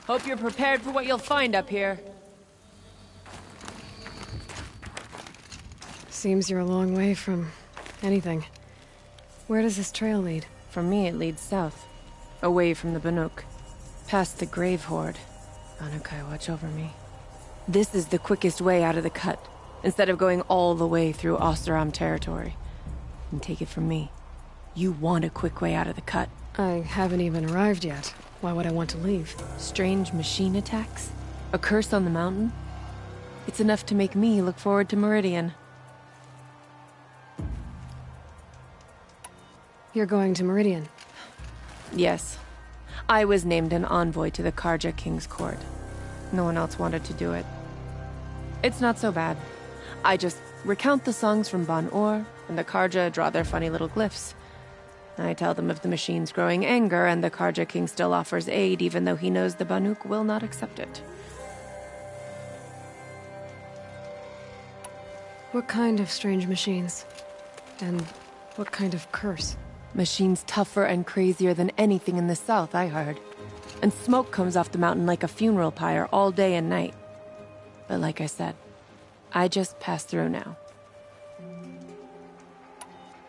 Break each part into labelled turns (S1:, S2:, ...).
S1: Hope you're prepared for what you'll find up here.
S2: Seems you're a long way from anything. Where does this trail lead?
S1: For me, it leads south. Away from the Banuk. Past the Grave Horde. Anukai, watch over me. This is the quickest way out of the cut, instead of going all the way through Oseram territory. And take it from me, you want a quick way out of the cut.
S2: I haven't even arrived yet. Why would I want to leave?
S1: Strange machine attacks? A curse on the mountain? It's enough to make me look forward to Meridian.
S2: You're going to Meridian?
S1: Yes. I was named an envoy to the Karja King's court. No one else wanted to do it. It's not so bad. I just recount the songs from Ban-Or, and the Karja draw their funny little glyphs. I tell them of the machine's growing anger, and the Karja King still offers aid even though he knows the Banuk will not accept it.
S2: What kind of strange machines? And what kind of curse?
S1: Machines tougher and crazier than anything in the south, I heard. And smoke comes off the mountain like a funeral pyre all day and night. But like I said, I just pass through now.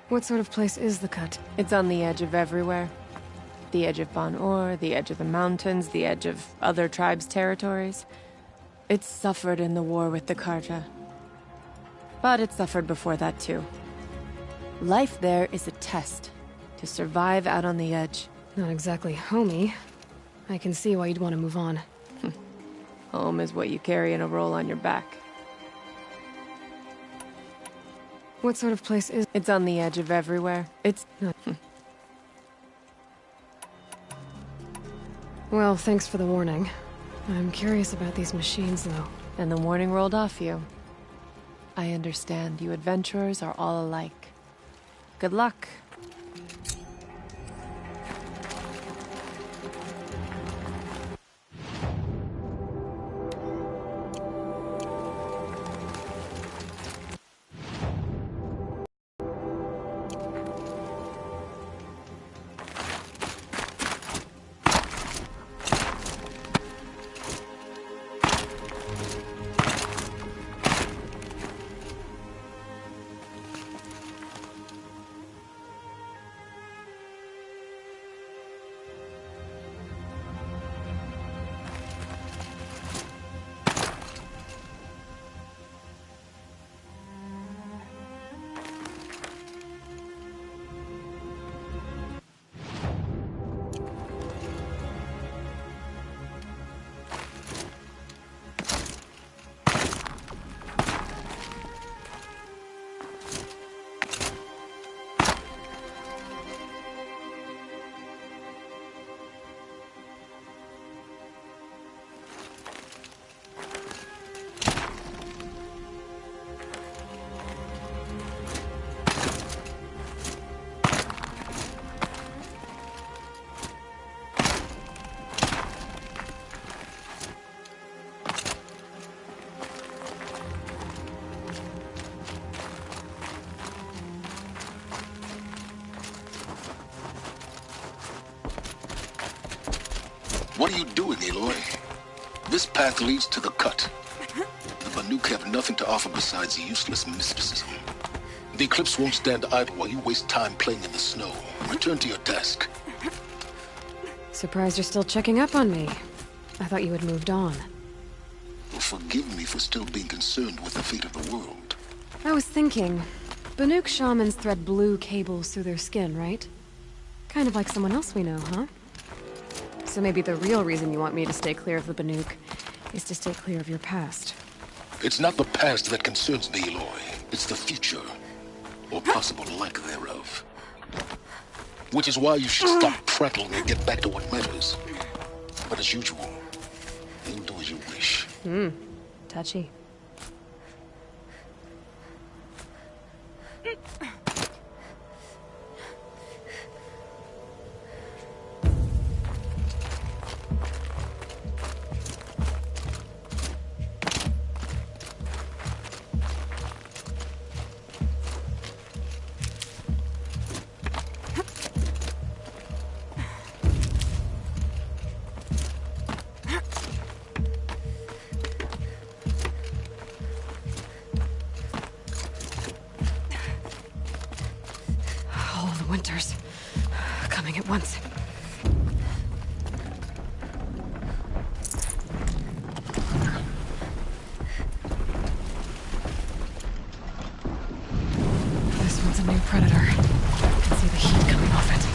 S2: What sort of place is the cut?
S1: It's on the edge of everywhere. The edge of Ban-Or, the edge of the mountains, the edge of other tribes' territories. It's suffered in the war with the Karja. But it suffered before that too. Life there is a test. To survive out on the edge.
S2: Not exactly homey. I can see why you'd want to move on.
S1: Home is what you carry in a roll on your back.
S2: What sort of place is...
S1: It's on the edge of everywhere. It's...
S2: Well, thanks for the warning. I'm curious about these machines, though.
S1: And the warning rolled off you. I understand. You adventurers are all alike. Good luck.
S3: What are you doing, Aloy? This path leads to the cut. The Banuk have nothing to offer besides useless mysticism. The Eclipse won't stand idle while you waste time playing in the snow. Return to your desk.
S2: Surprised you're still checking up on me. I thought you had moved on.
S3: Well, forgive me for still being concerned with the fate of the world.
S2: I was thinking, Banuk shamans thread blue cables through their skin, right? Kind of like someone else we know, huh? So maybe the real reason you want me to stay clear of the Banuk is to stay clear of your past.
S3: It's not the past that concerns me, Aloy. It's the future. Or possible lack thereof. Which is why you should stop prattling and get back to what matters. But as usual, you do as you wish.
S2: Touchy. hunters. Coming at once. This one's a new predator. I can see the heat coming off it.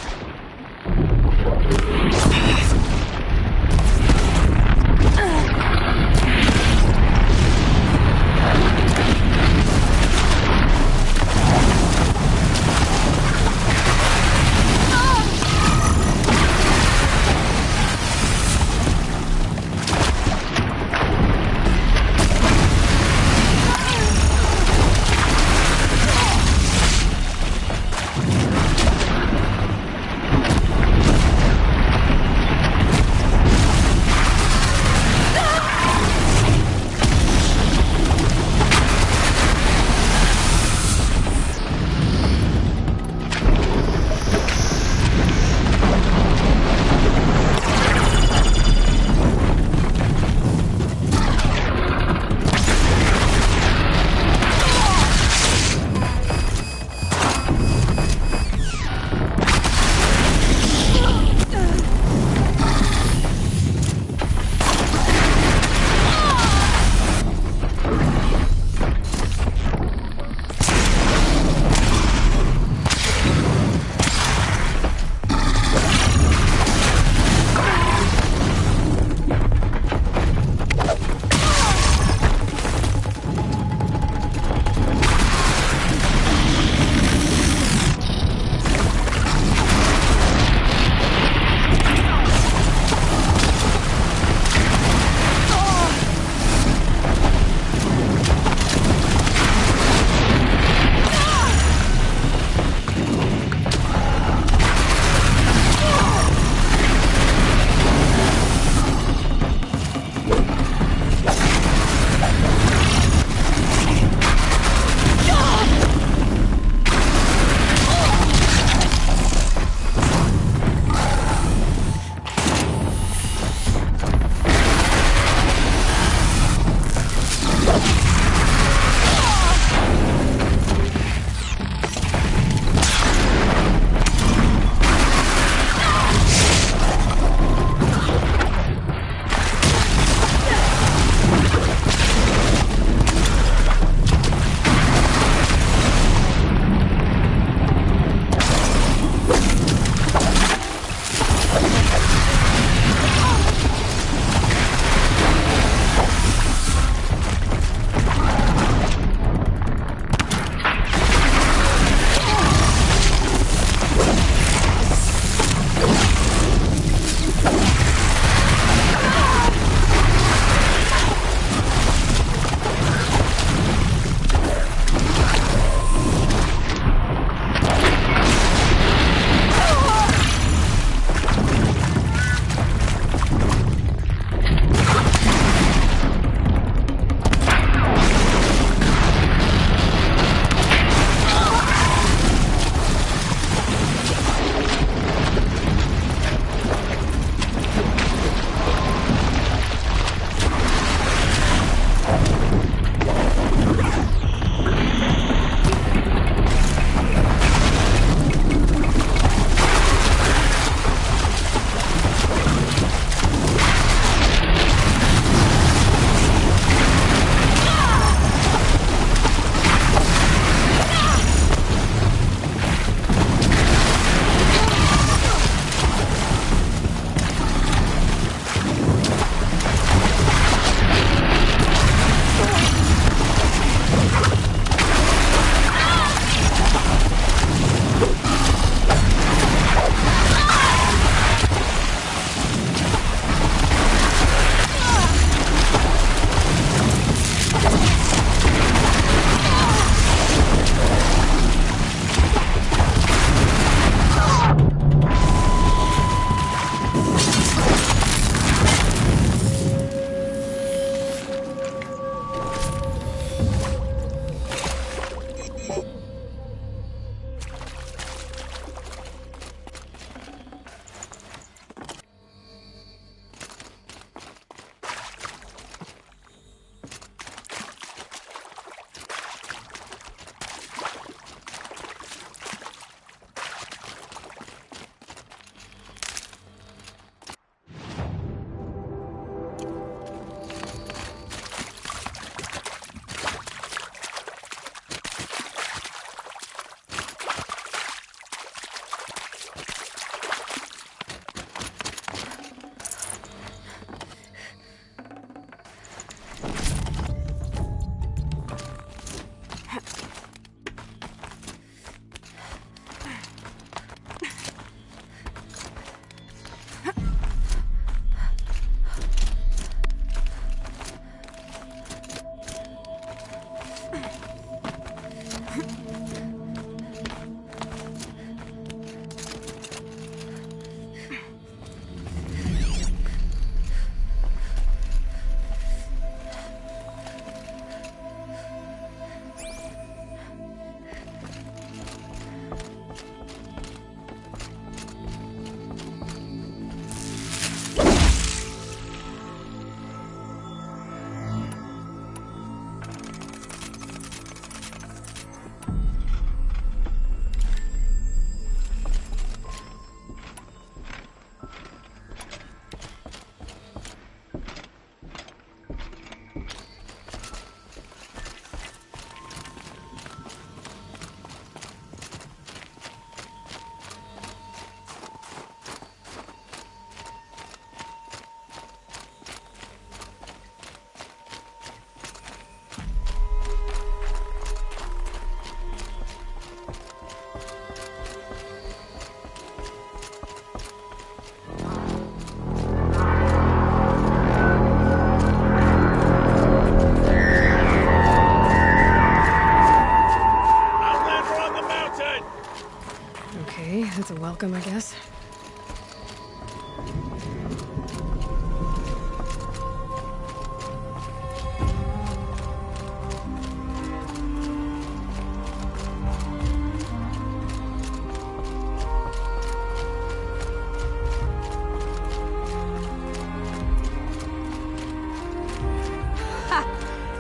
S2: welcome, I guess.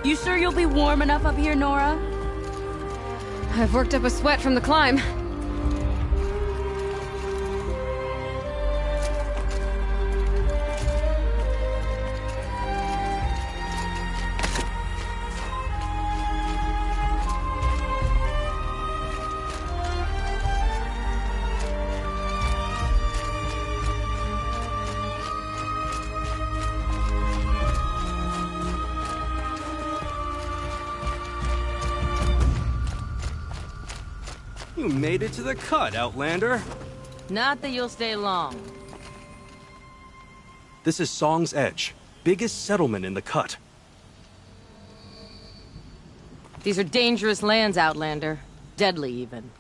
S4: You sure you'll be warm enough up here, Nora?
S2: I've worked up a sweat from the climb.
S5: You made it to the cut, Outlander.
S4: Not that you'll stay long.
S5: This is Song's Edge, biggest settlement in the cut.
S4: These are dangerous lands, Outlander. Deadly, even.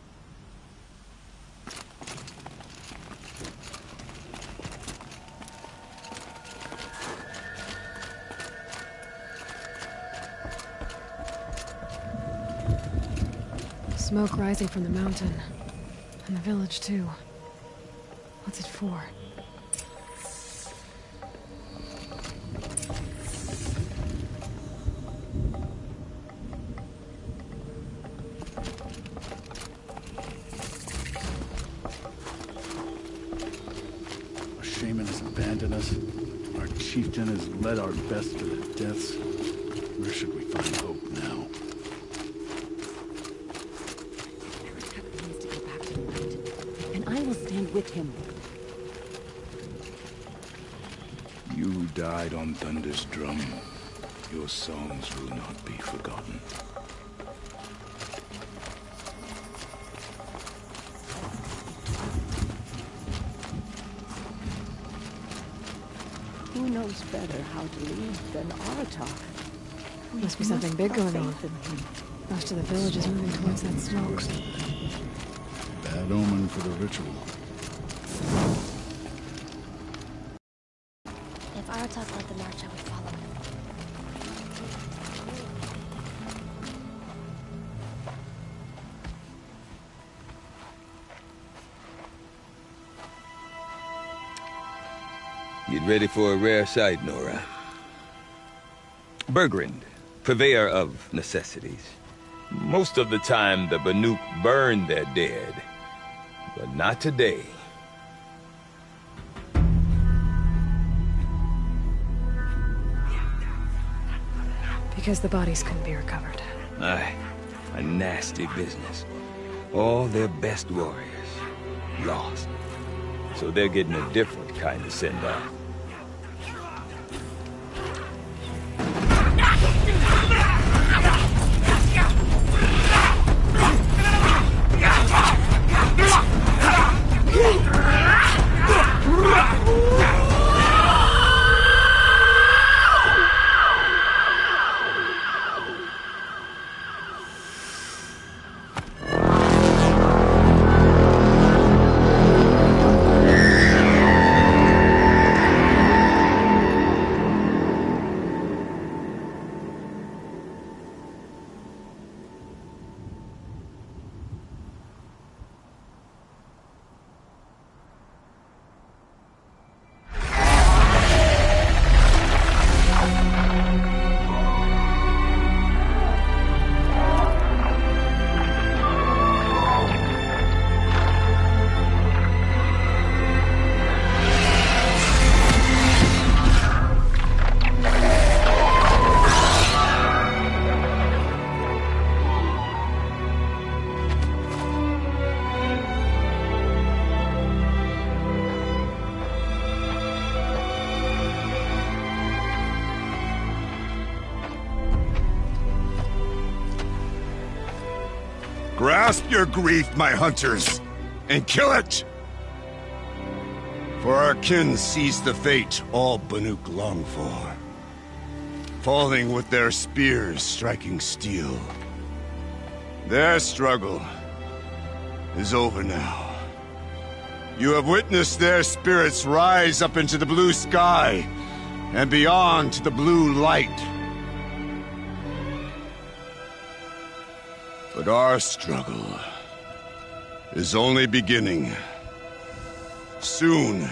S2: Smoke rising from the mountain. And the village, too. What's it for?
S6: Our shaman has abandoned us. Our chieftain has led our best to their deaths. Where should we find hope now?
S4: I will stand with him.
S3: You who died on Thunder's drum, your songs will not be forgotten.
S7: Who knows better how to lead than Aratak?
S2: Must be something big going on. Most of the village is moving towards that smoke.
S6: Bad omen for the ritual.
S8: If Aratak led the march, I would follow him.
S9: Get ready for a rare sight, Nora. Bergrand, purveyor of necessities. Most of the time, the Banuk burn their dead. But not today.
S2: Because the bodies couldn't be recovered.
S9: Aye, a nasty business. All their best warriors lost. So they're getting a different kind of send-off.
S10: Grasp your grief, my hunters, and kill it! For our kin sees the fate all Banuk long for. Falling with their spears striking steel. Their struggle is over now. You have witnessed their spirits rise up into the blue sky and beyond to the blue light. But our struggle is only beginning. Soon,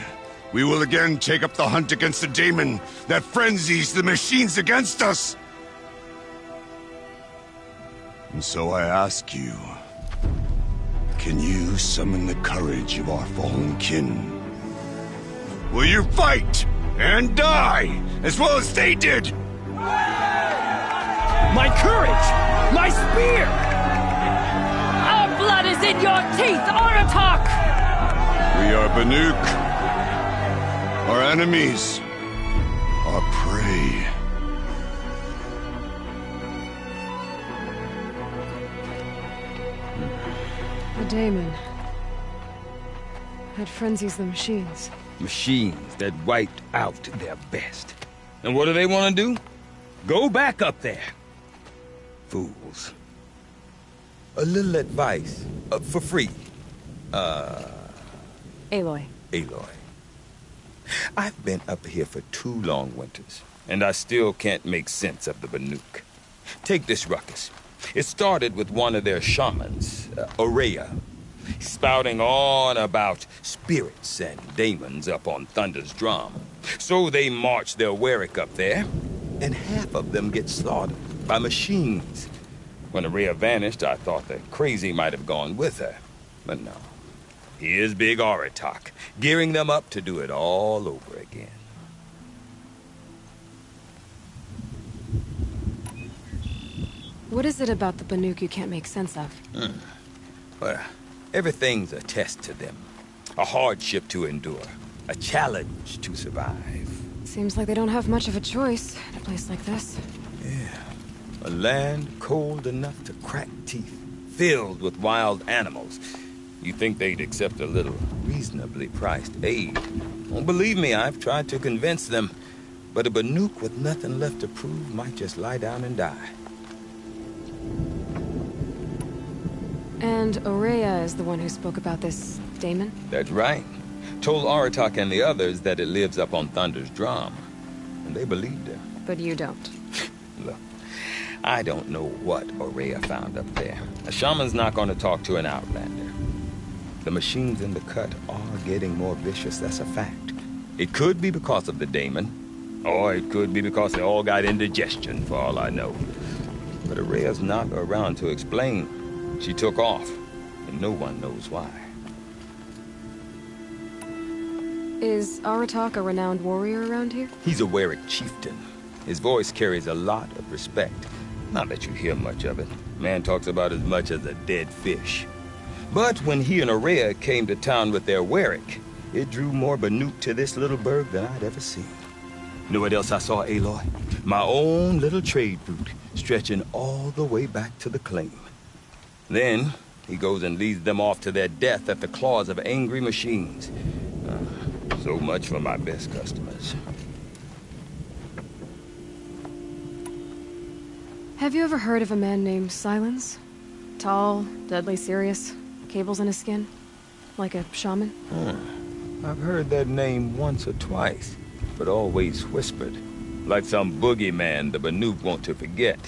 S10: we will again take up the hunt against the daemon that frenzies the machines against us. And so I ask you, can you summon the courage of our fallen kin? Will you fight and die as well as they did?
S5: My courage! My spear!
S4: Our blood is in your teeth, Aratak!
S10: We are Banuk. Our enemies. Our prey.
S2: The daemon. It frenzies the machines.
S9: Machines that wiped out their best. And what do they want to do? Go back up there. Fools. A little advice, for free.
S2: Aloy.
S9: Aloy. I've been up here for 2 long winters, and I still can't make sense of the Banuk. Take this ruckus. It started with one of their shamans, Aurea, spouting on about spirits and daemons up on Thunder's drum. So they march their Warwick up there, and half of them get slaughtered by machines. When Aurea vanished, I thought that Crazy might have gone with her, but no. Here's Big Aratak, gearing them up to do it all over again.
S2: What is it about the Banuk you can't make sense of?
S9: Well, everything's a test to them. A hardship to endure. A challenge to survive.
S2: Seems like they don't have much of a choice in a place like this.
S9: Yeah. A land cold enough to crack teeth, filled with wild animals. You think they'd accept a little reasonably priced aid. Well, believe me, I've tried to convince them. But a Banuk with nothing left to prove might just lie down and die.
S2: And Aurea is the one who spoke about this daemon?
S9: That's right. Told Aratak and the others that it lives up on Thunder's drum. And they believed her.
S2: But you don't.
S9: Look, I don't know what Aurea found up there. A shaman's not going to talk to an outlander. The machines in the cut are getting more vicious, that's a fact. It could be because of the daemon, or it could be because they all got indigestion, for all I know. But Aurea's not around to explain. She took off, and no one knows why.
S2: Is Aratak a renowned warrior around here?
S9: He's a Warwick chieftain. His voice carries a lot of respect. Not that you hear much of it. Man talks about as much as a dead fish. But when he and Aurea came to town with their Warwick, it drew more Banuk to this little burg than I'd ever seen. You know what else I saw, Aloy? My own little trade route, stretching all the way back to the claim. Then, he goes and leads them off to their death at the claws of angry machines. So much for my best customers.
S2: Have you ever heard of a man named Silence? Tall, deadly serious, cables in his skin? Like a shaman?
S9: I've heard that name once or twice, but always whispered. Like some boogeyman the Banuk want to forget.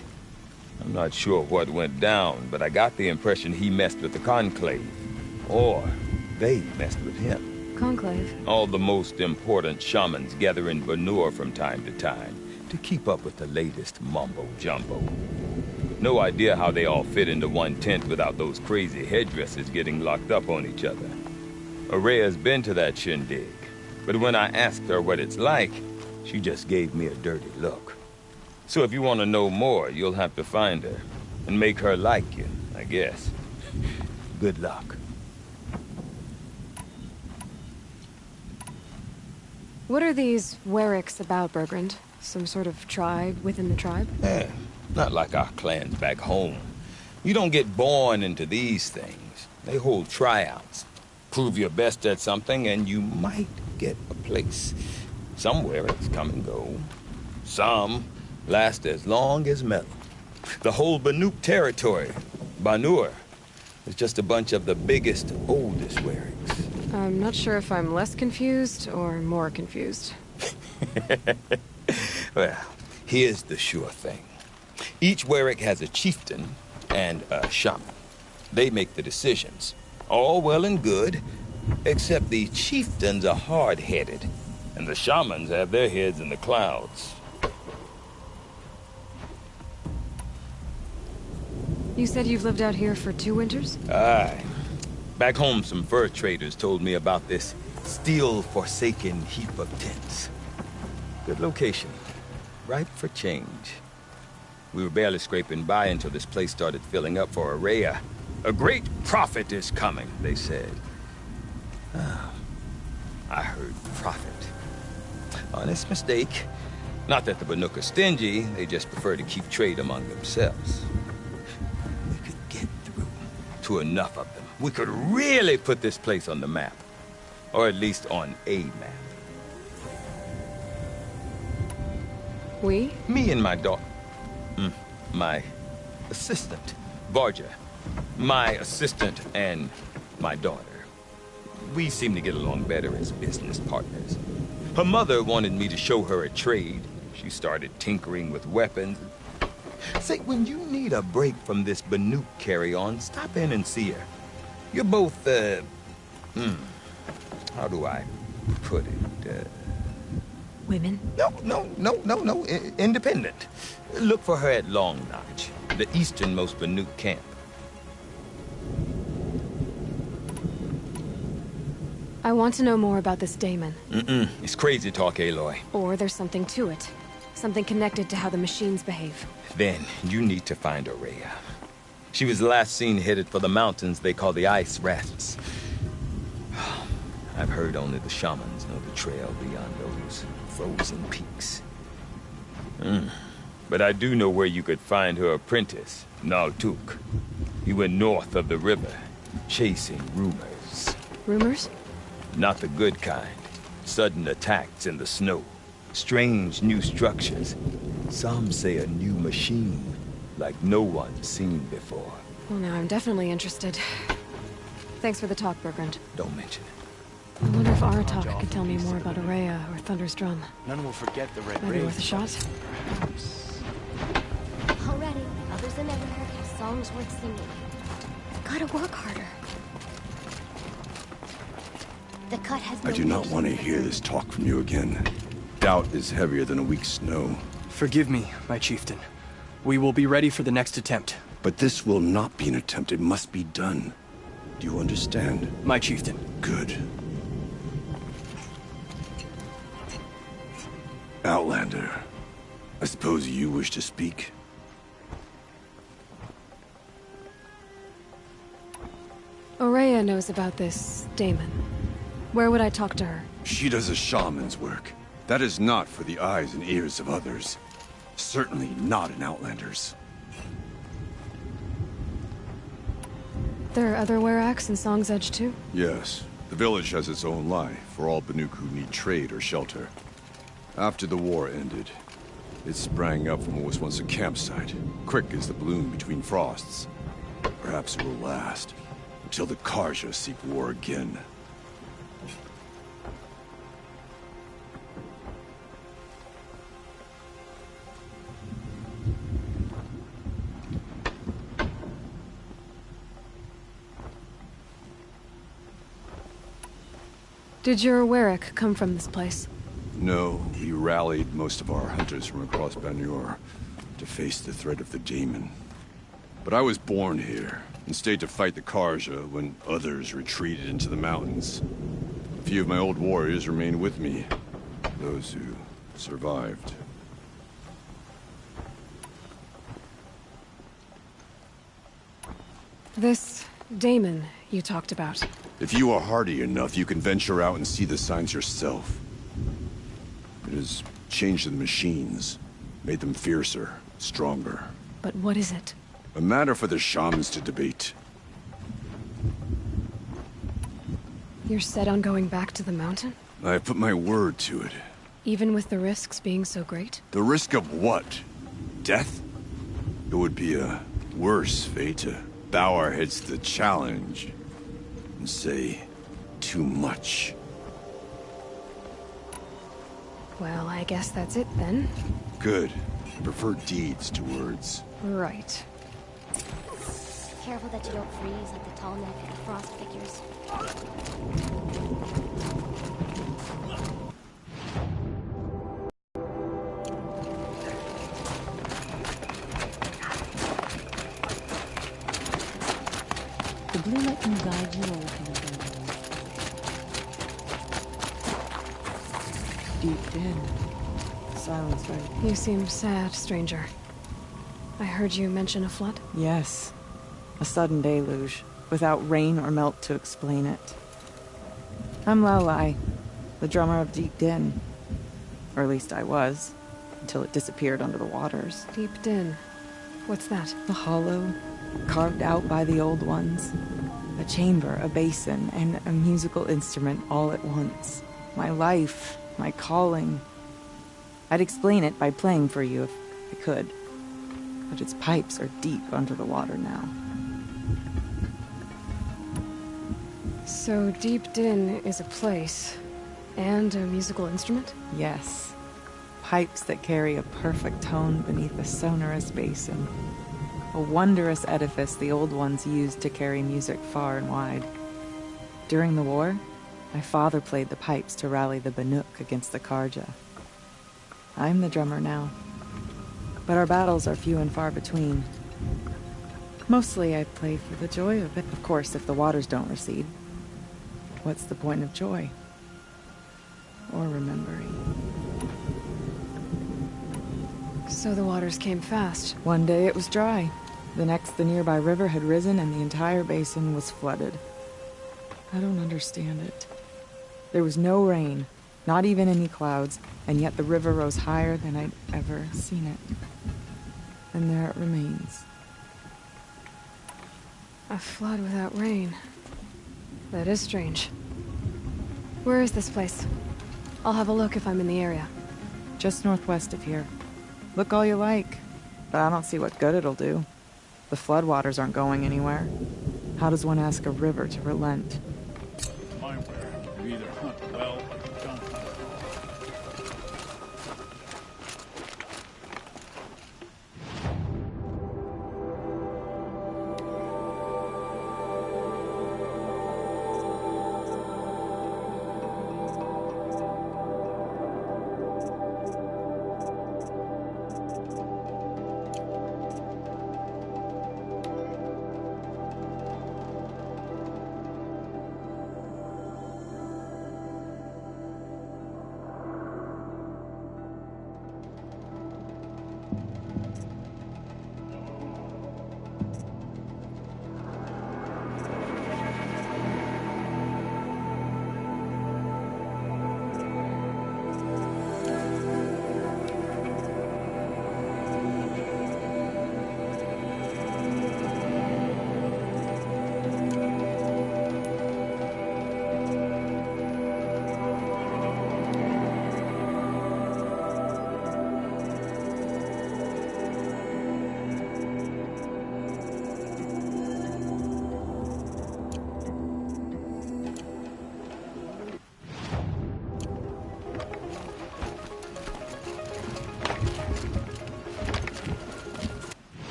S9: I'm not sure what went down, but I got the impression he messed with the Conclave. Or they messed with him.
S2: Conclave?
S9: All the most important shamans gather in Banur from time to time to keep up with the latest mumbo-jumbo. No idea how they all fit into one tent without those crazy headdresses getting locked up on each other. Aurea's been to that shindig, but when I asked her what it's like, she just gave me a dirty look. So if you want to know more, you'll have to find her and make her like you, I guess. Good luck.
S2: What are these Warwicks about, Bergrand? Some sort of tribe within the tribe?
S9: Not like our clans back home. You don't get born into these things. They hold tryouts. Prove your best at something and you might get a place. Some Warwicks come and go. Some last as long as metal. The whole Banuk territory, Banur, is just a bunch of the biggest, oldest Warwicks.
S2: I'm not sure if I'm less confused or more confused.
S9: Well, here's the sure thing. Each Warwick has a chieftain and a shaman. They make the decisions. All well and good, except the chieftains are hard-headed, and the shamans have their heads in the clouds.
S2: You said you've lived out here for 2 winters?
S9: Aye. Back home, some fur traders told me about this steel-forsaken heap of tents. Good location. Ripe for change. We were barely scraping by until this place started filling up for Araya. A great prophet is coming, they said. I heard prophet. Honest mistake. Not that the Banuk are stingy, they just prefer to keep trade among themselves. We could get through to enough of them. We could really put this place on the map. Or at least on a map.
S2: We?
S9: Me and my daughter. My assistant, Varja. My assistant and my daughter. We seem to get along better as business partners. Her mother wanted me to show her a trade. She started tinkering with weapons. Say, when you need a break from this Banuk carry-on, stop in and see her. You're both, how do I put it?
S2: Women?
S9: No. Independent. Look for her at Long Notch, the easternmost Banuk camp.
S2: I want to know more about this Damon.
S9: It's crazy talk, Aloy.
S2: Or there's something to it. Something connected to how the machines behave.
S9: Then you need to find Araya. She was last seen headed for the mountains they call the Ice Rats. I've heard only the shamans know the trail beyond those frozen peaks. But I do know where you could find her apprentice, Naltuk. He went north of the river, chasing rumors.
S2: Rumors?
S9: Not the good kind. Sudden attacks in the snow. Strange new structures. Some say a new machine, like no one's seen before.
S2: Well, now I'm definitely interested. Thanks for the talk, Bergrand.
S9: Don't mention it.
S2: I wonder if Aratak could tell me more about Araya or Thunder's Drum.
S11: None will forget the red
S2: Maybe
S11: rays.
S2: worth a shot?
S8: Already, others in Everhard have songs worth singing. Gotta work harder. The cut has no
S10: I do not want to hear this talk from you again. Doubt is heavier than a week's snow.
S11: Forgive me, my chieftain. We will be ready for the next attempt.
S10: But this will not be an attempt. It must be done. Do you understand?
S11: My chieftain.
S10: Good. Outlander, I suppose you wish to speak?
S2: Araya knows about this Damon. Where would I talk to her?
S10: She does a shaman's work. That is not for the eyes and ears of others. Certainly not an Outlander's.
S2: There are other Weraks in Song's Edge too?
S10: Yes. The village has its own life for all Banuk who need trade or shelter. After the war ended, it sprang up from what was once a campsite, quick as the bloom between frosts. Perhaps it will last, until the Karja seek war again.
S2: Did your Warwick come from this place?
S10: No, we rallied most of our hunters from across Banur to face the threat of the Demon. But I was born here, and stayed to fight the Karja when others retreated into the mountains. A few of my old warriors remained with me, those who survived.
S2: This Damon you talked about.
S10: If you are hardy enough, you can venture out and see the signs yourself. It has changed the machines, made them fiercer, stronger.
S2: But what is it?
S10: A matter for the shamans to debate.
S2: You're set on going back to the mountain?
S10: I have put my word to it.
S2: Even with the risks being so great?
S10: The risk of what? Death? It would be a worse fate to bow our heads to the challenge and say, too much.
S2: Well, I guess that's it then.
S10: Good. I prefer deeds to words.
S2: Right.
S8: Careful that you don't freeze like the tall neck of the frost figures.
S7: The blue light can guide you all to the
S12: Deep in. Silence, right?
S2: You seem sad, stranger. I heard you mention a flood?
S12: Yes. A sudden deluge, without rain or melt to explain it. I'm Lai, the drummer of Deep Din. Or at least I was, until it disappeared under the waters.
S2: Deep Din. What's that?
S12: A hollow, carved out by the old ones. A chamber, a basin, and a musical instrument all at once. My life, my calling. I'd explain it by playing for you if I could. But its pipes are deep under the water now.
S2: So Deep Din is a place, and a musical instrument?
S12: Yes. Pipes that carry a perfect tone beneath a sonorous basin. A wondrous edifice the old ones used to carry music far and wide. During the war, my father played the pipes to rally the Banuk against the Karja. I'm the drummer now. But our battles are few and far between. Mostly I play for the joy of it. Of course, if the waters don't recede. What's the point of joy? Or remembering?
S2: So the waters came fast.
S12: One day it was dry. The next, the nearby river had risen and the entire basin was flooded. I don't understand it. There was no rain, not even any clouds, and yet the river rose higher than I'd ever seen it. And there it remains.
S2: A flood without rain. That is strange. Where is this place? I'll have a look if I'm in the area.
S12: Just northwest of here. Look all you like, but I don't see what good it'll do. The floodwaters aren't going anywhere. How does one ask a river to relent?
S6: My word, you either hunt well or you don't hunt at all.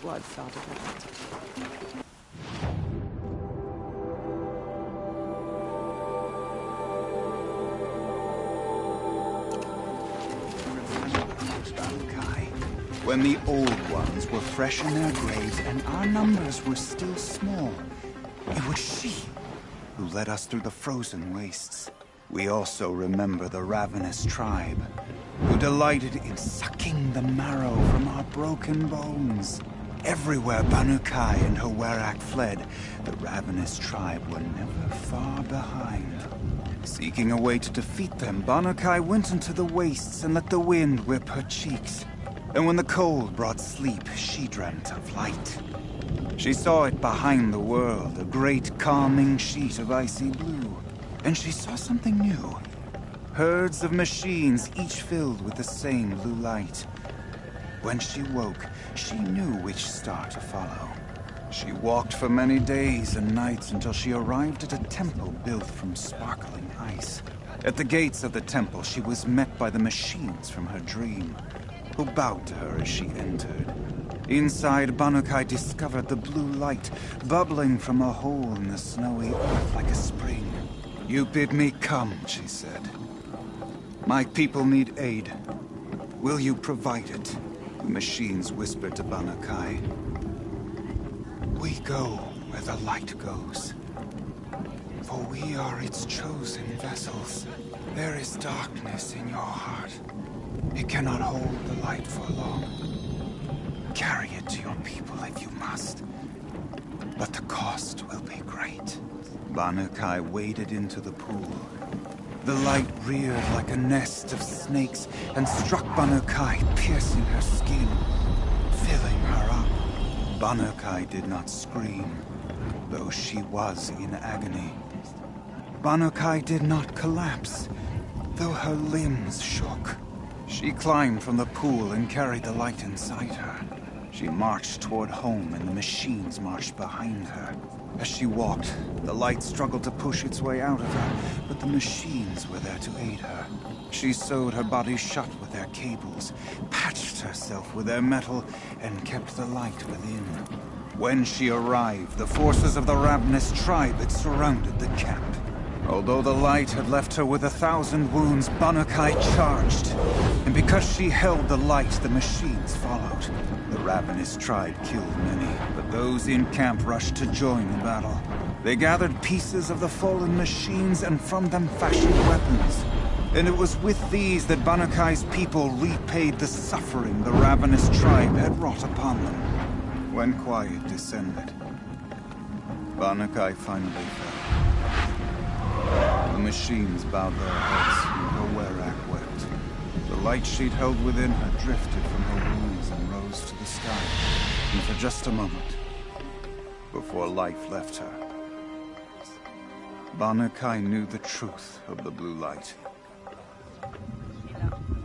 S12: Blood started with it.
S13: When the old ones were fresh in their graves and our numbers were still small, it was she who led us through the frozen wastes. We also remember the ravenous tribe, who delighted in sucking the marrow from our broken bones. Everywhere Banukai and her Werak fled, the ravenous tribe were never far behind. Seeking a way to defeat them, Banukai went into the wastes and let the wind whip her cheeks. And when the cold brought sleep, she dreamt of light. She saw it behind the world, a great calming sheet of icy blue. And she saw something new. Herds of machines, each filled with the same blue light. When she woke, she knew which star to follow. She walked for many days and nights until she arrived at a temple built from sparkling ice. At the gates of the temple, she was met by the machines from her dream, who bowed to her as she entered. Inside, Banukai discovered the blue light bubbling from a hole in the snowy earth like a spring. "You bid me come," she said. "My people need aid. Will you provide it?" The machines whispered to Banukai. "We go where the light goes, for we are its chosen vessels. There is darkness in your heart. It cannot hold the light for long. Carry it to your people if you must, but the cost will be great." Banukai waded into the pool. The light reared like a nest of snakes and struck Banukai, piercing her skin, filling her up. Banukai did not scream, though she was in agony. Banukai did not collapse, though her limbs shook. She climbed from the pool and carried the light inside her. She marched toward home, and the machines marched behind her. As she walked, the light struggled to push its way out of her, but the machines were there to aid her. She sewed her body shut with their cables, patched herself with their metal, and kept the light within. When she arrived, the forces of the ravenous tribe had surrounded the camp. Although the light had left her with 1,000 wounds, Banukai charged. And because she held the light, the machines followed. The ravenous tribe killed many, but those in camp rushed to join the battle. They gathered pieces of the fallen machines and from them fashioned weapons. And it was with these that Banukai's people repaid the suffering the ravenous tribe had wrought upon them. When quiet descended, Banukai finally fell. The machines bowed their heads, and her werak wept. The light she'd held within her drifted from her wounds and rose to the sky. And for just a moment, before life left her, Banukai knew the truth of the blue light.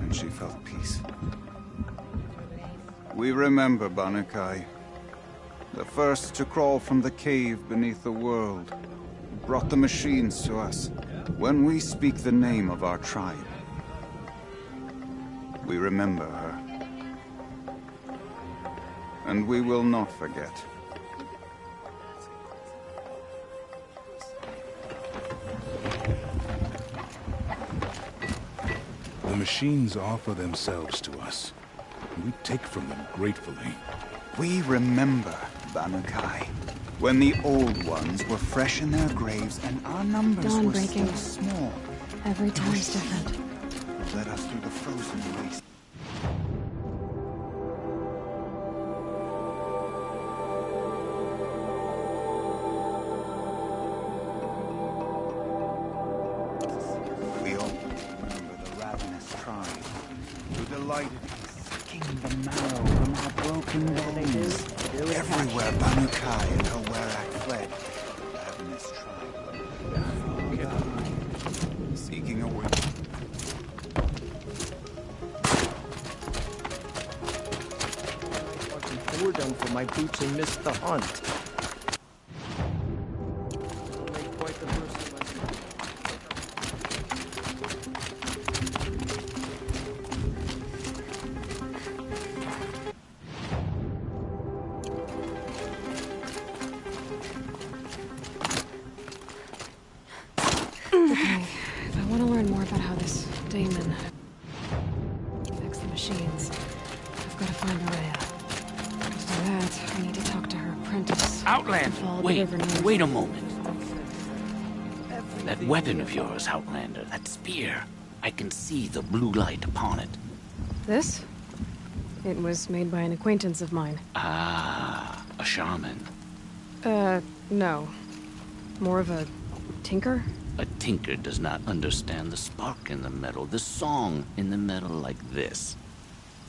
S13: And she felt peace. We remember Banukai, the first to crawl from the cave beneath the world, brought the machines to us. When we speak the name of our tribe, we remember her. And we will not forget.
S6: The machines offer themselves to us. We take from them gratefully.
S13: We remember, Banukai, when the old ones were fresh in their graves and our numbers
S2: Dawn
S13: were
S2: breaking.
S13: still small.
S2: Every time's different.
S13: Led us through the frozen waste. We all remember the ravenous tribe, who delighted in sucking the marrow from our broken bones. Everywhere Banukai and her werak fled, the ravenous tribe went seeking a way.
S14: Boredom for my boots and missed the hunt.
S2: Okay, if I want to learn more about how this Damon affects the machines, I've got to find Araya. To do that, I need to talk to her apprentice.
S15: Outlander, wait a moment. That weapon of yours, Outlander, that spear. I can see the blue light upon it.
S2: This? It was made by an acquaintance of mine.
S15: Ah, a shaman.
S2: No. More of a tinker?
S15: A tinker does not understand the spark in the metal, the song in the metal like this.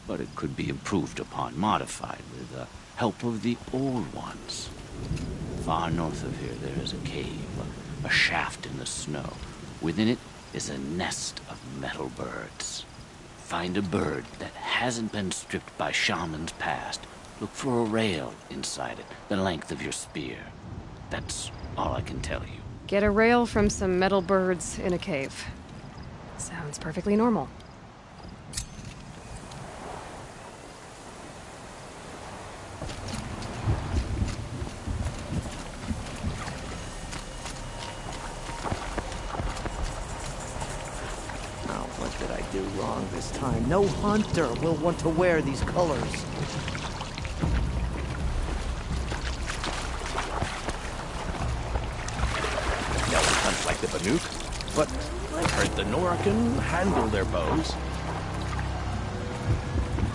S15: But it could be improved upon, modified with the help of the old ones. Far north of here there is a cave, a shaft in the snow. Within it is a nest of metal birds. Find a bird that hasn't been stripped by shamans past. Look for a rail inside it, the length of your spear. That's all I can tell you.
S2: Get a rail from some metal birds in a cave. Sounds perfectly normal.
S14: What did I do wrong this time? No hunter will want to wear these colors.
S6: No one hunts like the Banuk, but I heard the Nora can handle their bows.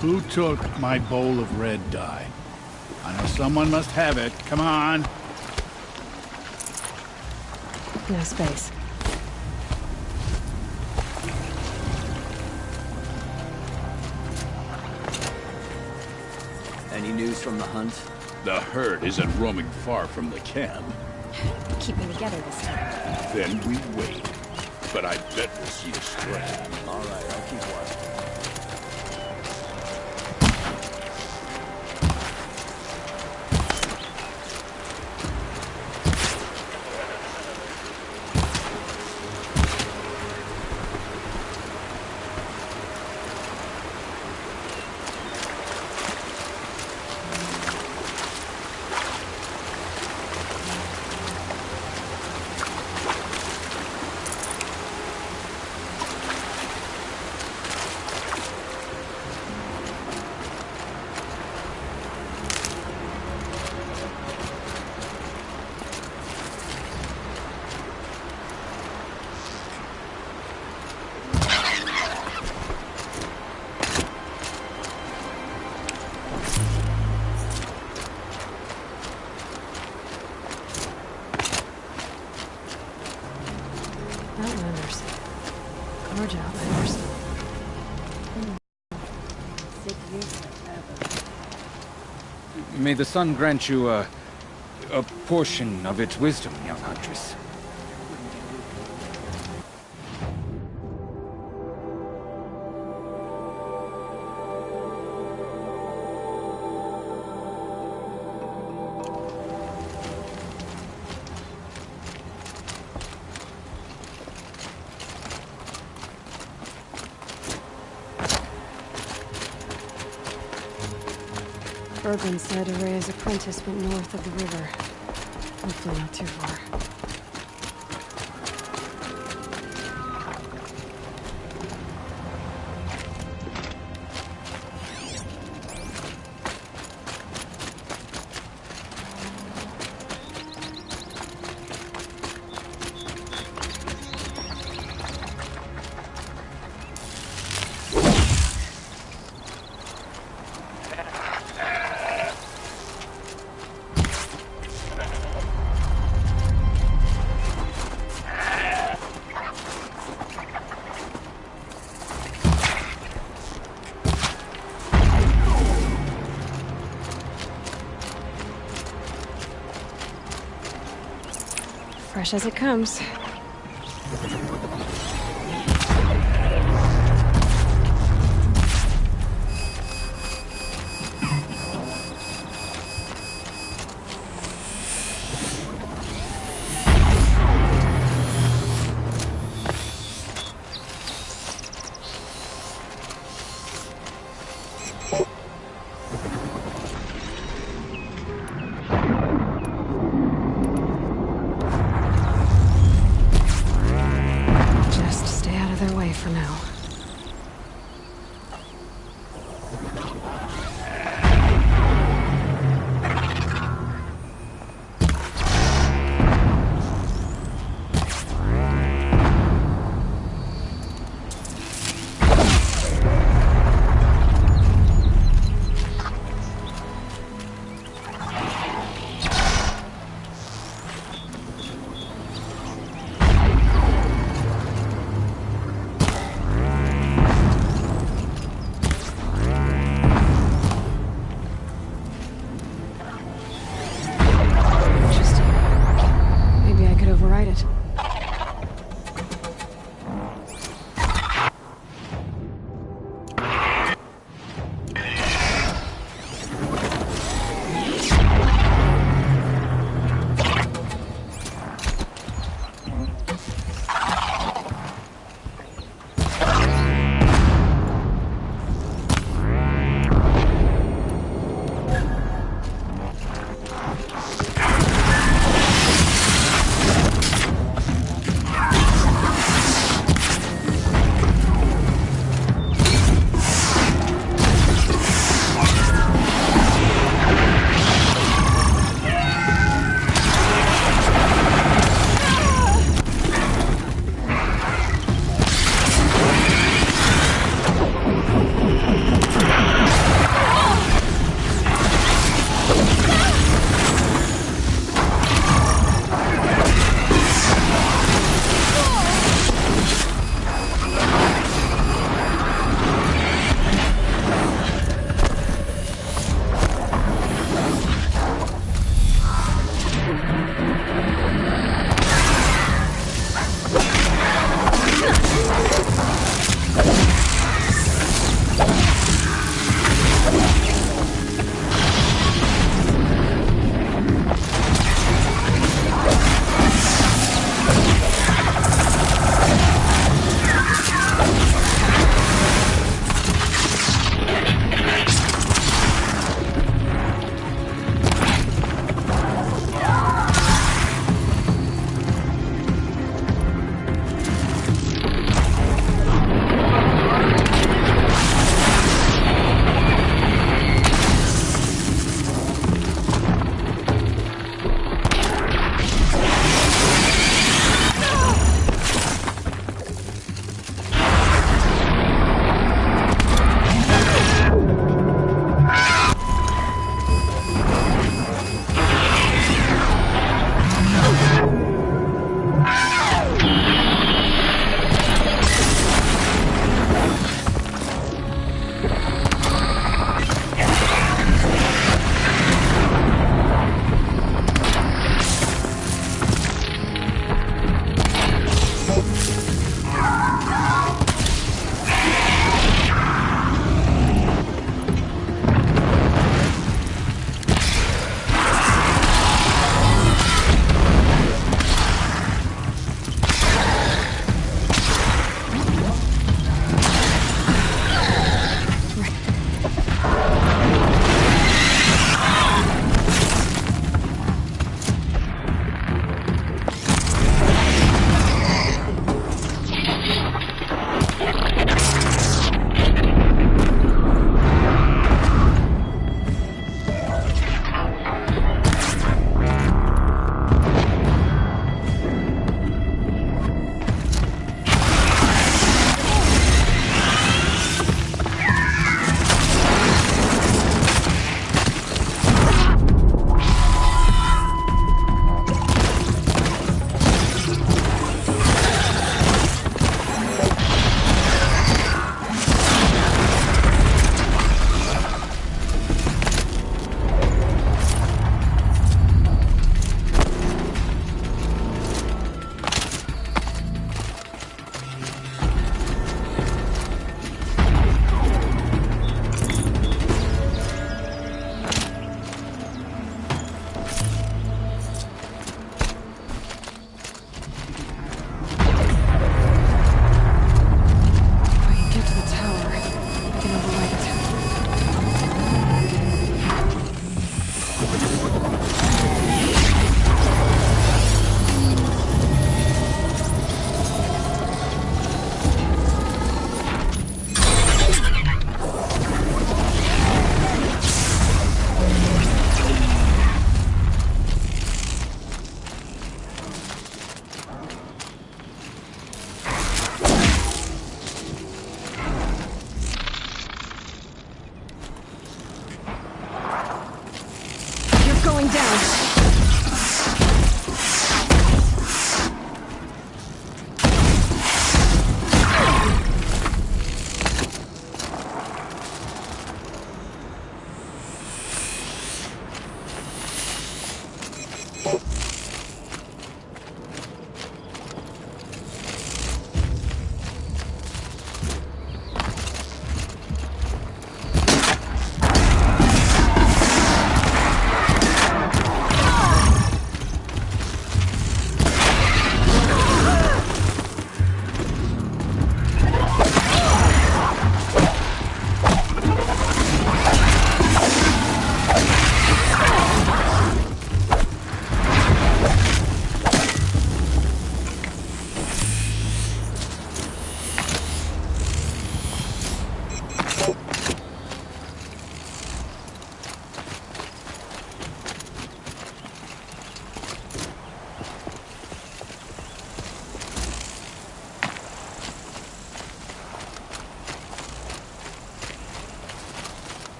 S6: Who took my bowl of red dye? I know someone must have it. Come on.
S2: No space.
S14: Any news from the hunt?
S6: The herd isn't roaming far from the camp.
S2: Keeping together this time.
S6: Then we wait. But I bet we'll see a stray.
S14: All right, I'll keep watching.
S2: Outlanders. Gorge Outlanders.
S16: May the sun grant you a portion of its wisdom, young huntress.
S2: Urban said Araya's apprentice went north of the river. Hopefully not too far. Fresh as it comes.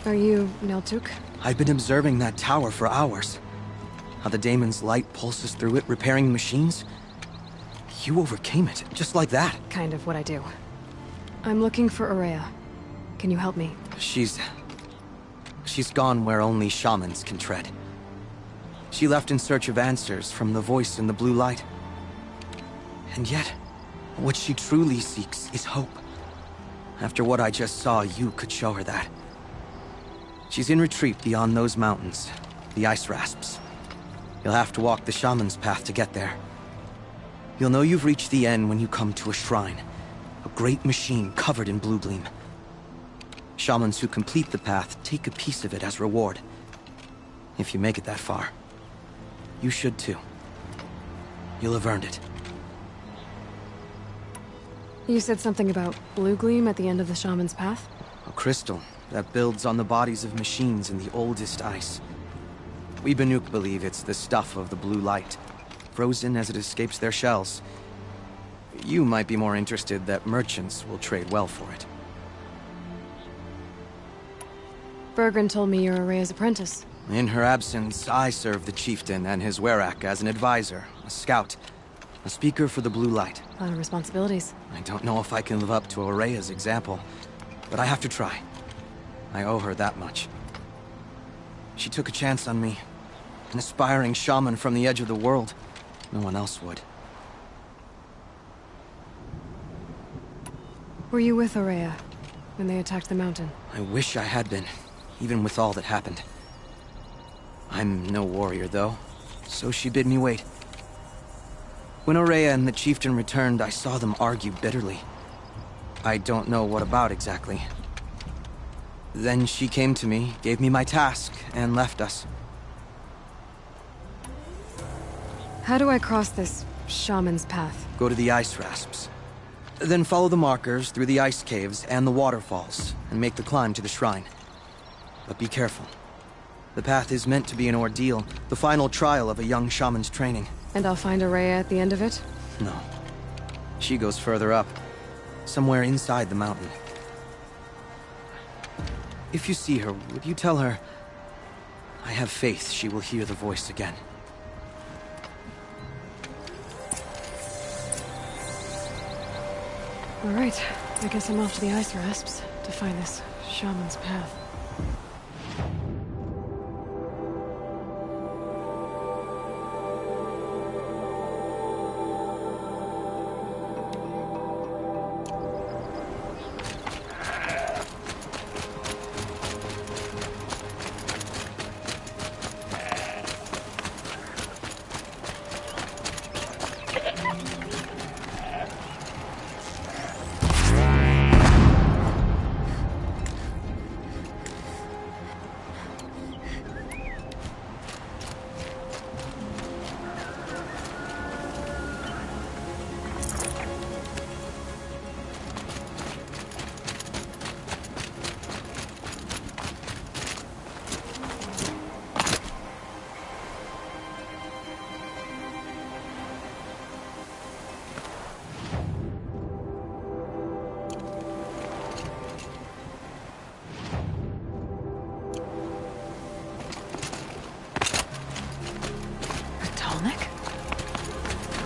S2: Are you Neltuk?
S17: I've been observing that tower for hours. How the daemon's light pulses through it, repairing machines. You overcame it, just like that.
S2: Kind of what I do. I'm looking for Aurea. Can you help me?
S17: She's gone where only shamans can tread. She left in search of answers from the voice in the blue light. And yet, what she truly seeks is hope. After what I just saw, you could show her that. She's in retreat beyond those mountains, the ice rasps. You'll have to walk the shaman's path to get there. You'll know you've reached the end when you come to a shrine. A great machine covered in blue gleam. Shamans who complete the path take a piece of it as reward. If you make it that far, you should too. You'll have earned it.
S2: You said something about blue gleam at the end of the shaman's path?
S17: A crystal that builds on the bodies of machines in the oldest ice. We Banuk believe it's the stuff of the blue light, frozen as it escapes their shells. You might be more interested that merchants will trade well for it.
S2: Bergren told me you're Aurea's apprentice.
S17: In her absence, I serve the chieftain and his werak as an advisor, a scout, a speaker for the blue light.
S2: A lot of responsibilities.
S17: I don't know if I can live up to Aurea's example, but I have to try. I owe her that much. She took a chance on me, an aspiring shaman from the edge of the world. No one else would.
S2: Were you with Aurea when they attacked the mountain?
S17: I wish I had been, even with all that happened. I'm no warrior, though, so she bid me wait. When Aurea and the chieftain returned, I saw them argue bitterly. I don't know what about exactly. Then she came to me, gave me my task, and left us.
S2: How do I cross this shaman's path?
S17: Go to the ice rasps. Then follow the markers through the ice caves and the waterfalls, and make the climb to the shrine. But be careful. The path is meant to be an ordeal, the final trial of a young shaman's training.
S2: And I'll find Aurea at the end of it?
S17: No. She goes further up, somewhere inside the mountain. If you see her, would you tell her, I have faith she will hear the voice again.
S2: All right, I guess I'm off to the ice rasps to find this shaman's path.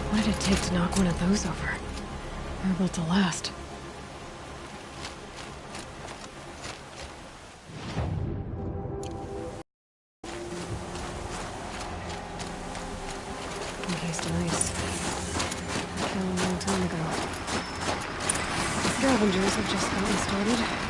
S2: What did it take to knock one of those over? They're built to last. Encased in ice. Fell a long time ago. The scavengers have just gotten started.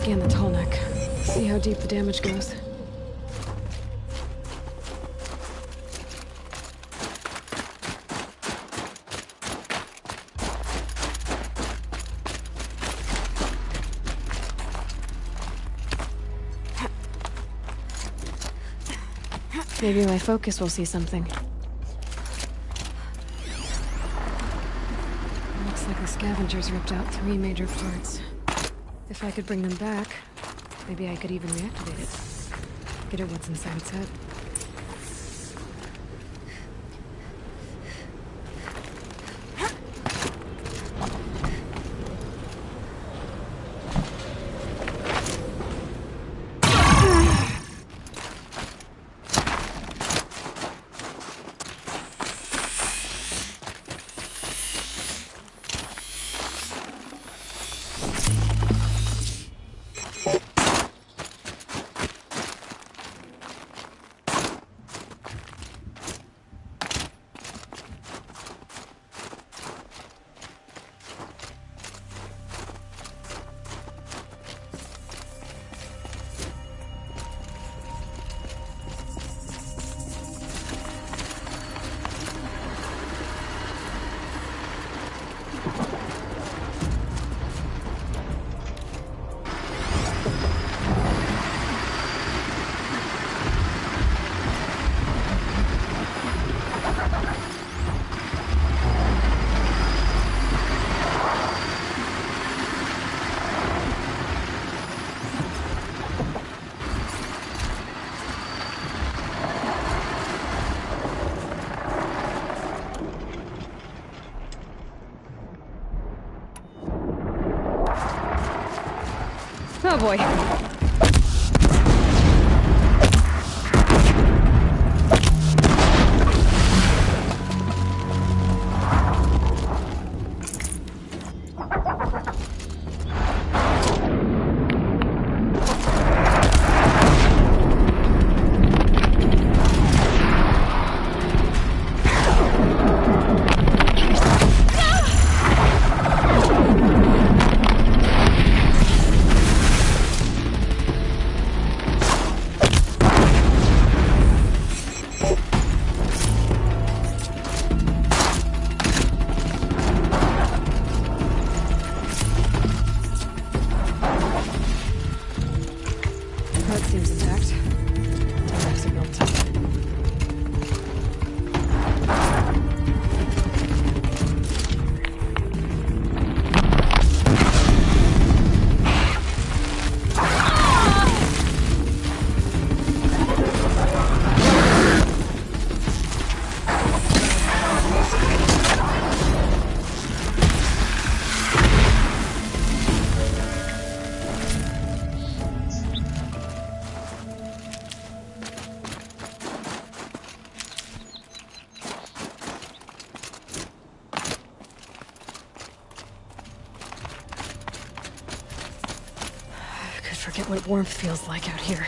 S2: scan the tall neck. See how deep the damage goes. Maybe my focus will see something. Looks like the scavengers ripped out 3 major parts. If I could bring them back, maybe I could even reactivate it. Get at what's inside its head. Oh boy. Forget what warmth feels like out here.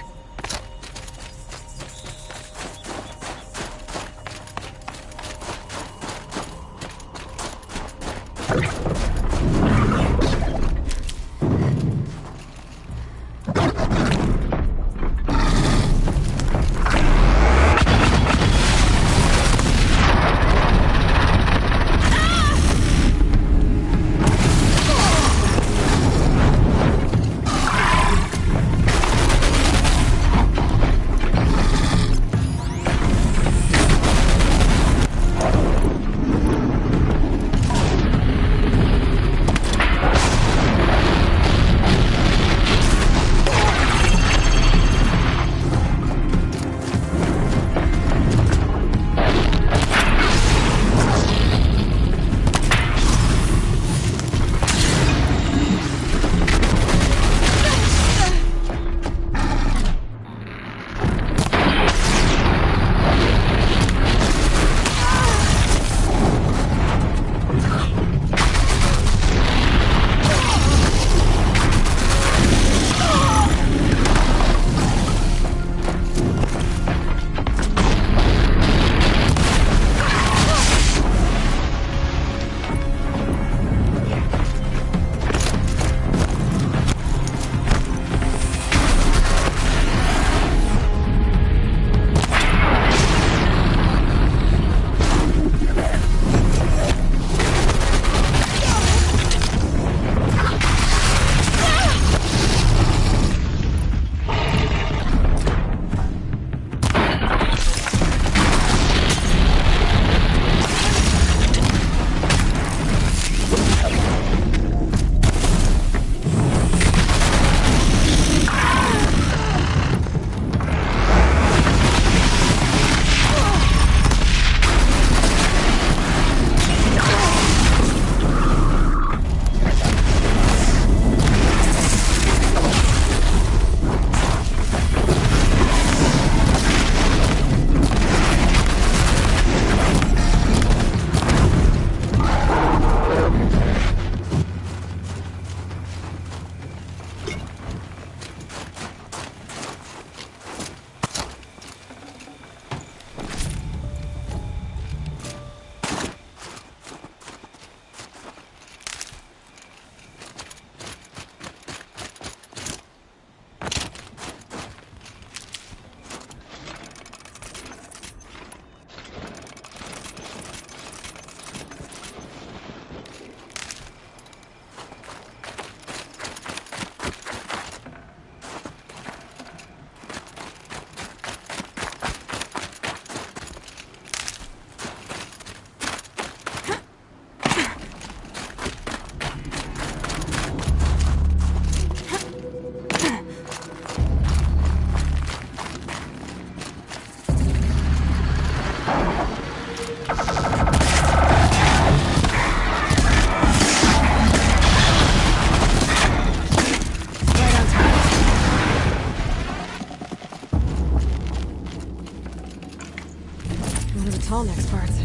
S2: one of the tall next parts.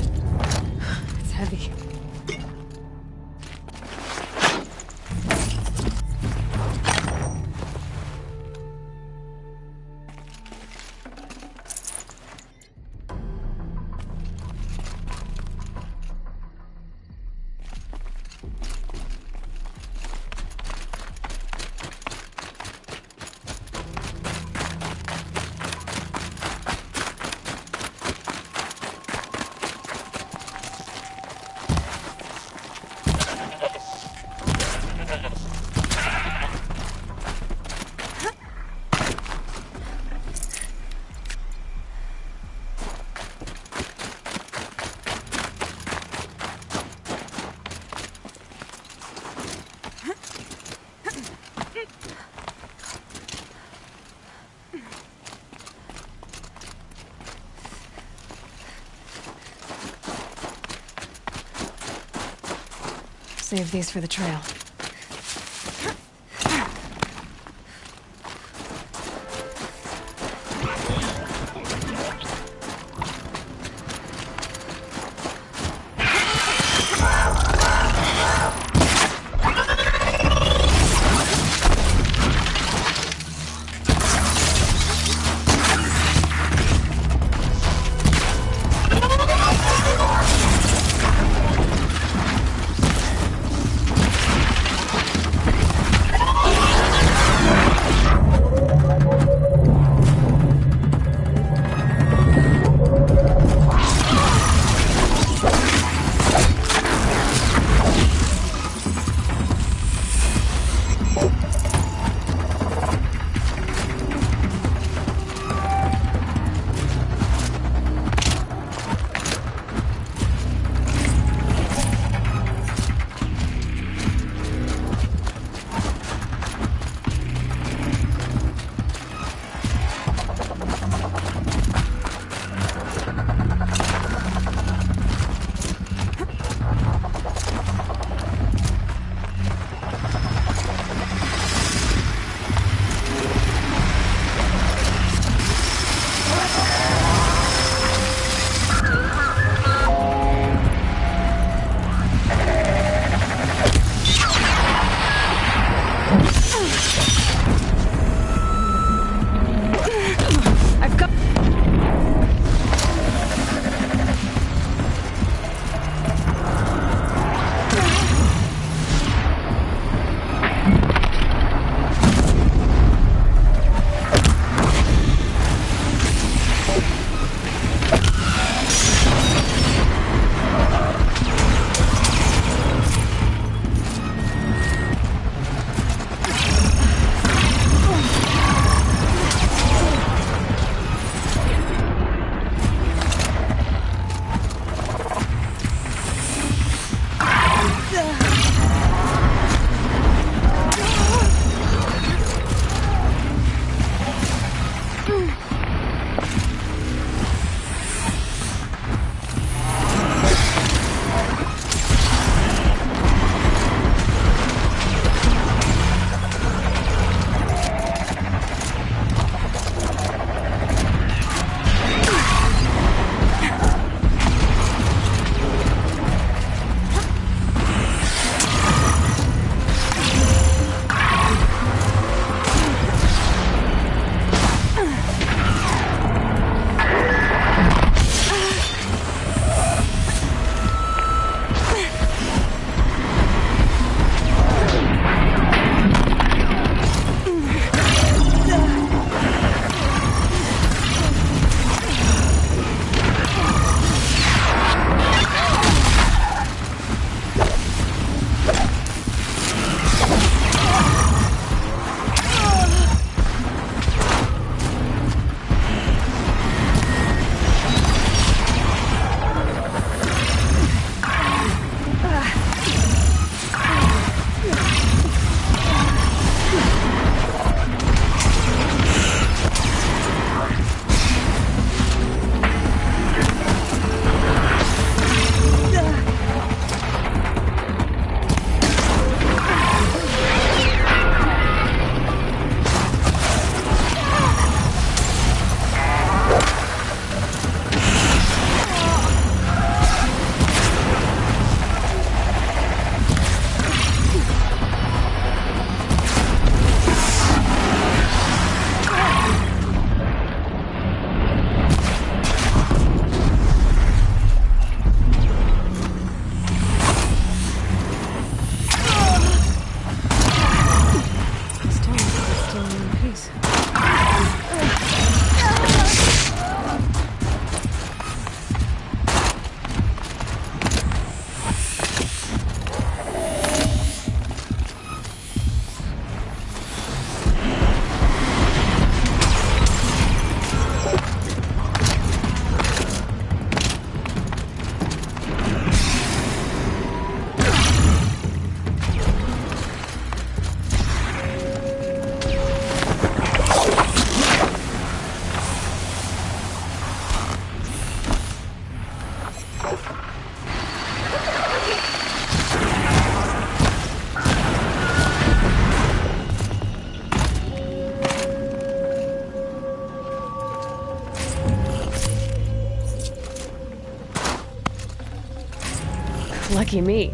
S2: It's heavy. Save these for the trail. Lucky me.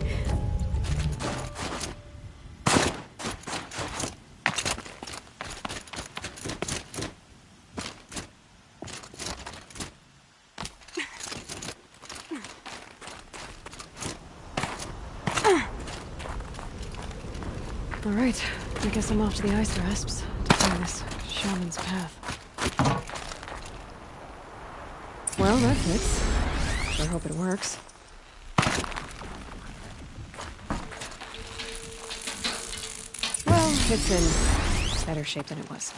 S2: All right, I guess I'm off to the ice rasps to find this shaman's path. Well, that fits. Sure hope it works. Well, it's in better shape than it was.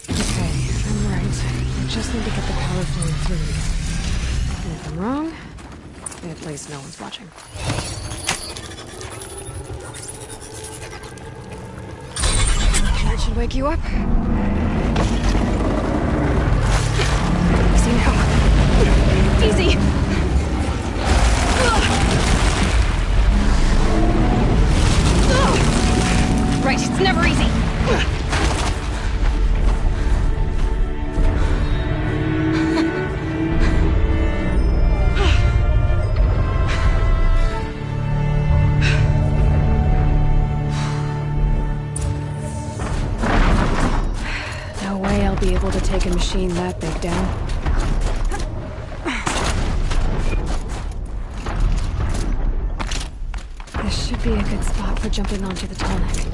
S2: Okay, I'm right. I just need to get the power flowing through these. And if I'm wrong, at least no one's watching. That should wake you up. Easy now. Easy! Right, it's never easy. No way I'll be able to take a machine that big down. This should be a good spot for jumping onto the tonic.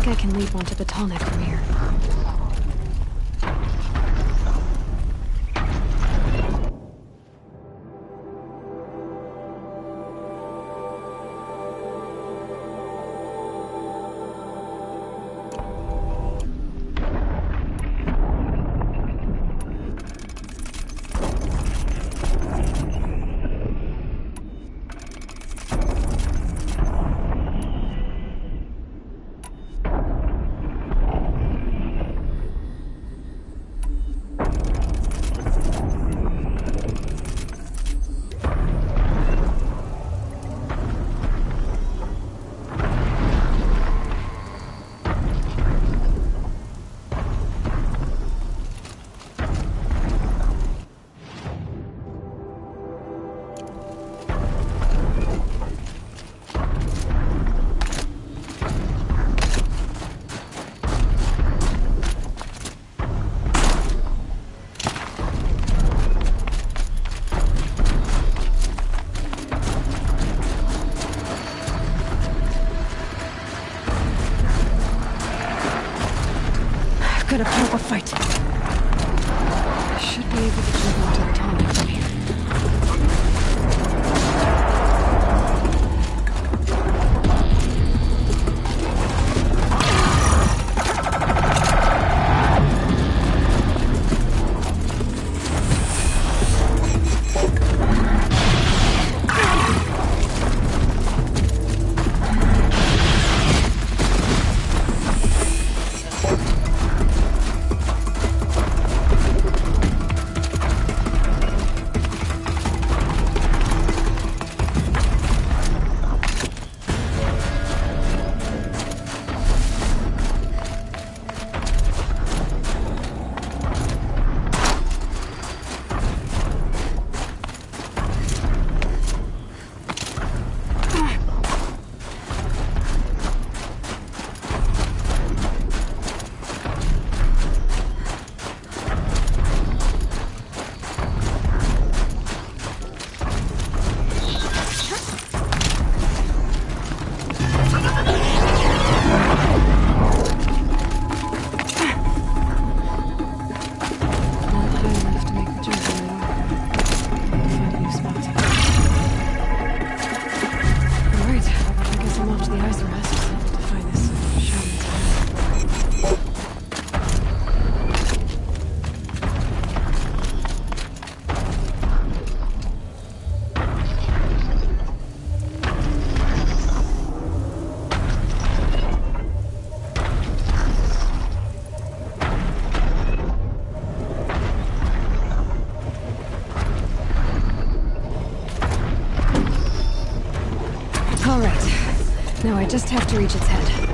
S2: I can leap onto the tonic from here. Gotta put up a fight. I should be able to jump onto the tonic from here. Now I just have to reach its head.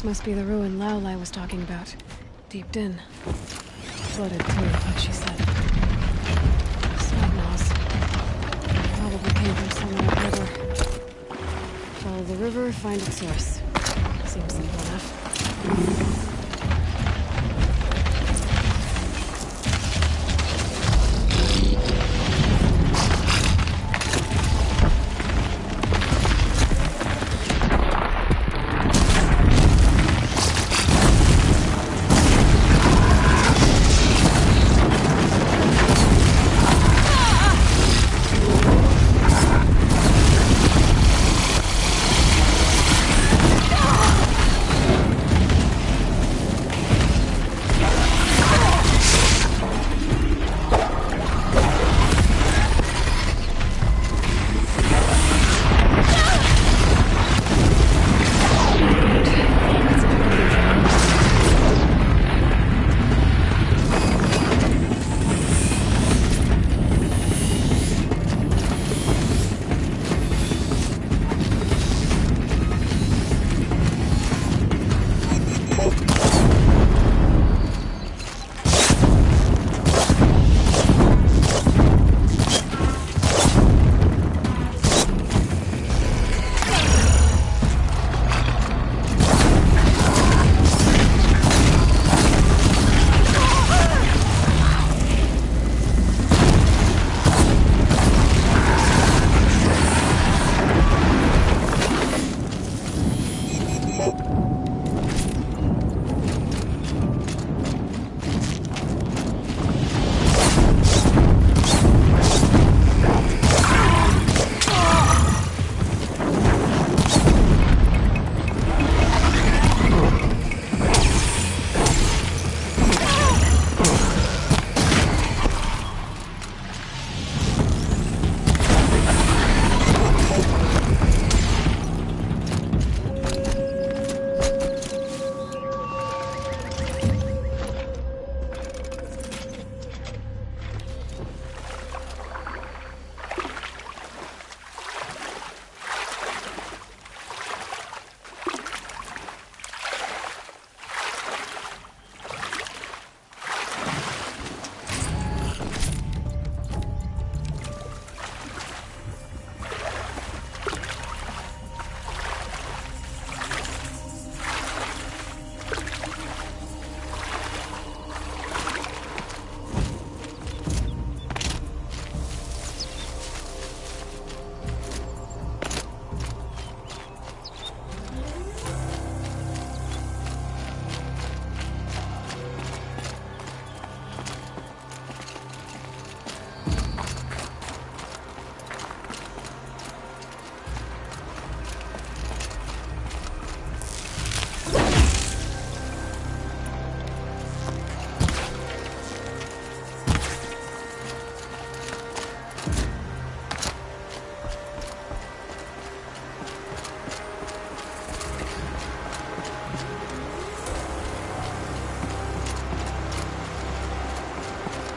S2: must be the ruin Laolai was talking about. Deep in. Flooded too, like she said. Swamp moss. Probably came from somewhere upriver. Follow the river, find its source. Seems simple enough.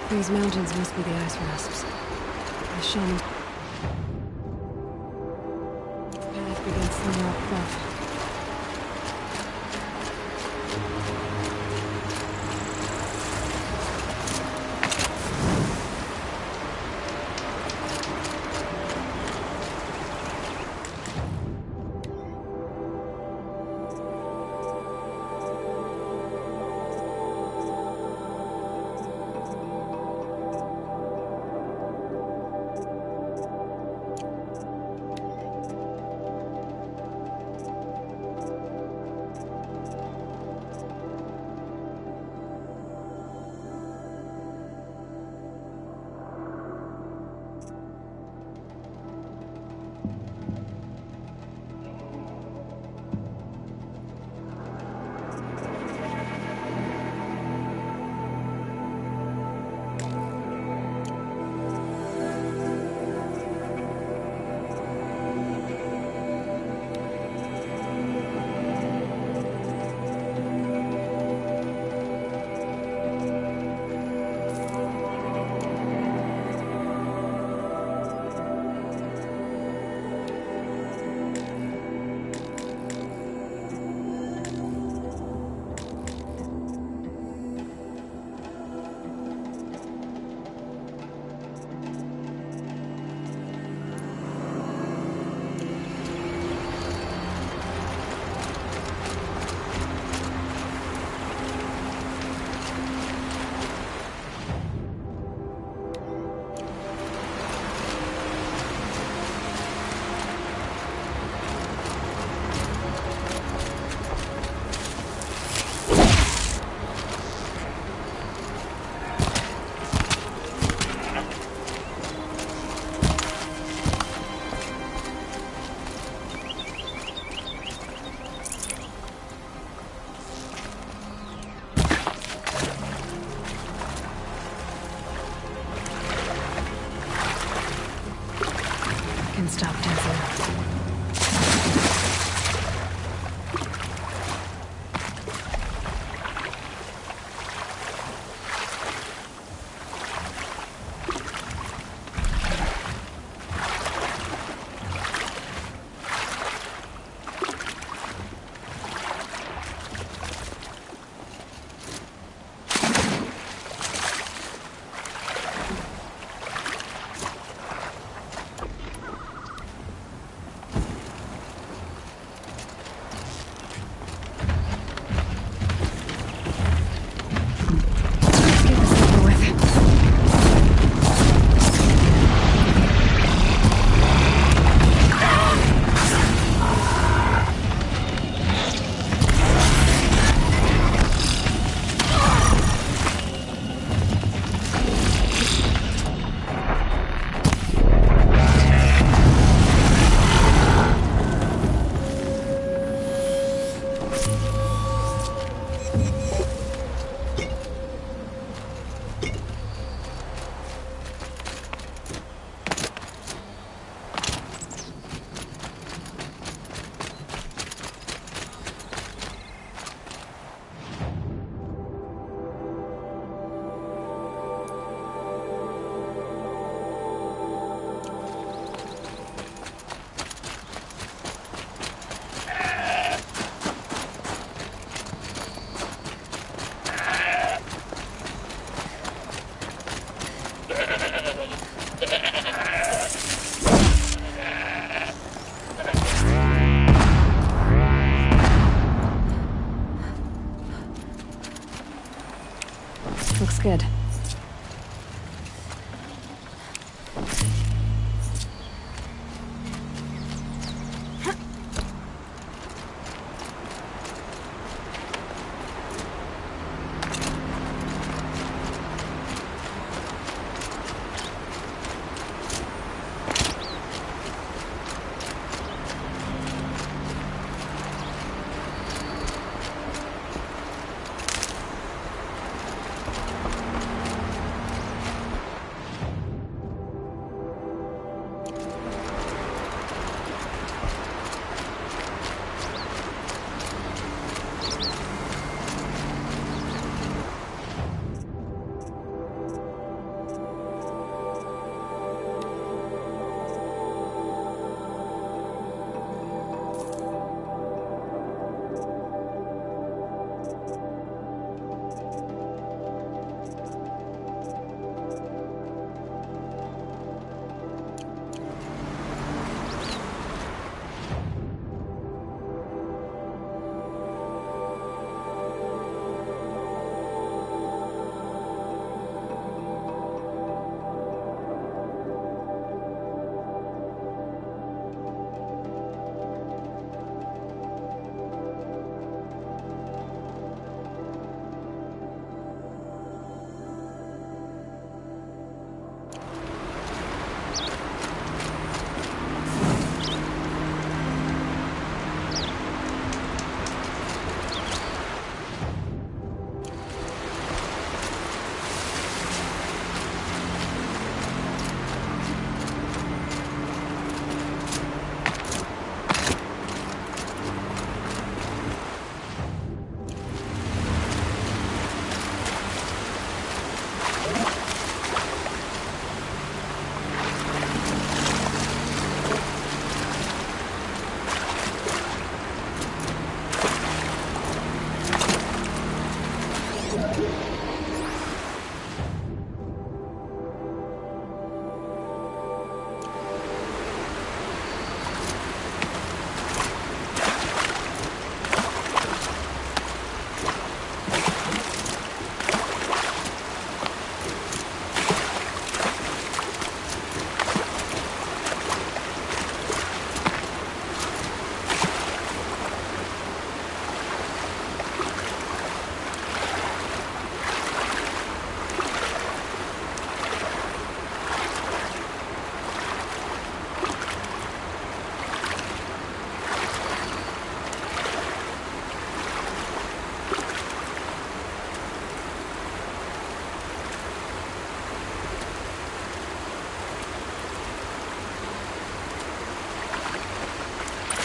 S2: These mountains must be the ice rasps. The shaman. Path begins somewhere up above.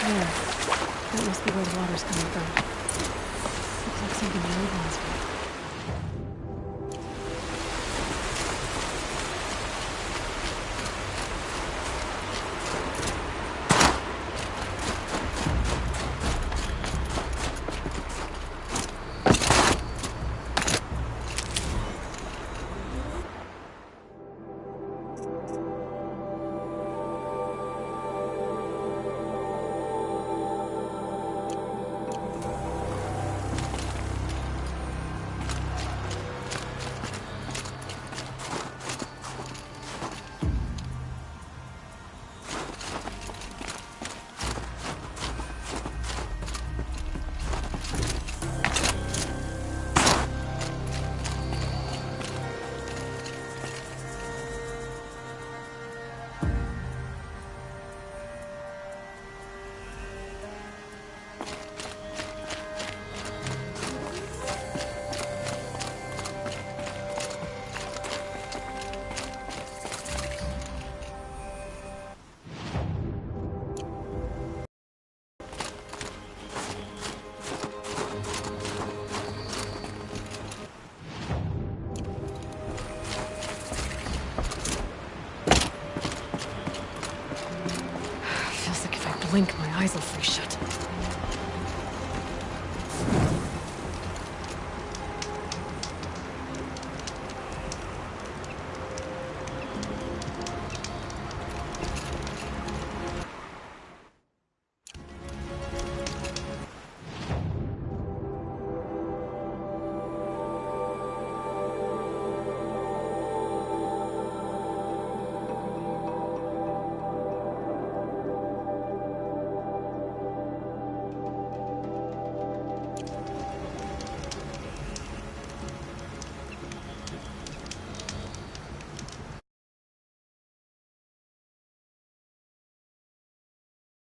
S2: There. That must be where the water's coming from. Looks like something really wants me. Blink, my eyes will freeze shut.